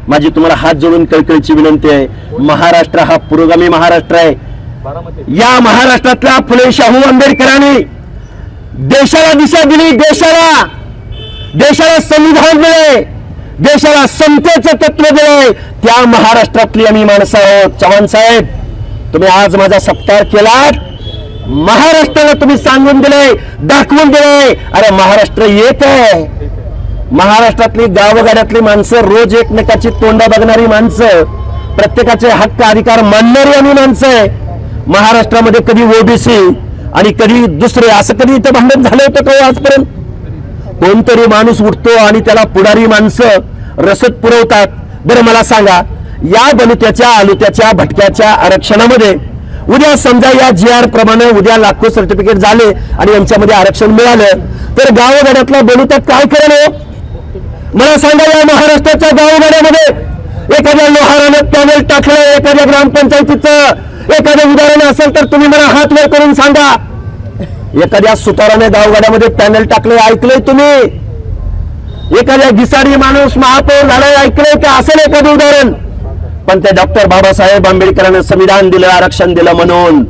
माझी तुम्हाला हात जोडून कळकळीची विनंती आहे, महाराष्ट्र हा पुरोगामी महाराष्ट्र आहे। या महाराष्ट्रातल्या फुले शाहू आंबेडकरांनी देशाला दिशा दिली, देशाला संविधान दिले, देशाला समतेचं तत्व दिले। त्या महाराष्ट्रातली आम्ही माणसं आहोत। चव्हाण साहेब, तुम्ही आज माझा सत्कार केलात, महाराष्ट्राला तुम्ही सांगून दिले, दाखवून दिले, अरे महाराष्ट्र एक आहे। महाराष्ट्रातली गावगाड्यातली माणसं, रोज एकमेकाची तोंडा बघणारी माणसं, प्रत्येकाचे हक्क अधिकार मानणारी आम्ही माणसं आहे। महाराष्ट्रामध्ये कधी ओबीसी आणि कधी दुसरे असं कधी इथं भांडण झालं होतं का आजपर्यंत? कोणतरी माणूस उठतो आणि त्याला पुढारी माणसं रसद पुरवतात। बरं मला सांगा, या दलिताच्या आलुत्याच्या भटक्याच्या आरक्षणामध्ये उद्या समजा या GR प्रमाणे उद्या लाखो सर्टिफिकेट झाले आणि यांच्यामध्ये आरक्षण मिळालं तर गावगाड्यातला दलित काय करेल? मला सांगा, या महाराष्ट्राच्या गावगाड्यामध्ये एखाद्या लोहारानं पॅनल टाकलं, एखाद्या ग्रामपंचायतीचं एखादं उदाहरण असेल तर तुम्ही मला हात वर करून सांगा। एखाद्या सुताराने गावगाड्यामध्ये पॅनल टाकले, ऐकलंय तुम्ही? एखाद्या घिसाडी माणूस महापौर झालाय, ऐकलंय का? असेल एखादं उदाहरण? पण ते डॉक्टर बाबासाहेब आंबेडकरांनी संविधान दिलं, आरक्षण दिलं म्हणून।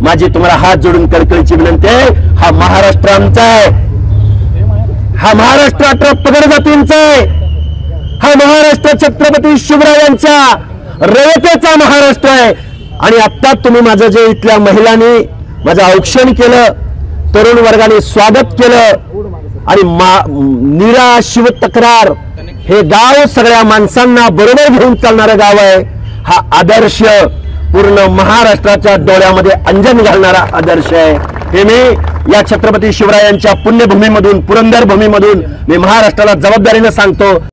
माझी तुम्हाला हात जोडून कळकळीची विनंती आहे, हा महाराष्ट्र आमचा आहे, हा महाराष्ट्र 18 पगड जातींचा आहे, हा महाराष्ट्र छत्रपती शिवरायांच्या रयतेचा महाराष्ट्र आहे। आणि आता तुम्ही माझं जे इथल्या महिलांनी माझं औक्षण केलं, तरुण वर्गाने स्वागत केलं आणि नीरा शिव तक्रार हे गाव सगळ्या माणसांना बरोबर घेऊन चालणारं गाव आहे। हा आदर्श पूर्ण महाराष्ट्राच्या डोळ्यामध्ये अंजन घालणारा आदर्श आहे। हे मी या छत्रपती शिवरायांच्या पुण्यभूमीमधून, पुरंदर भूमीमधून मी महाराष्ट्राला जबाबदारीने सांगतो।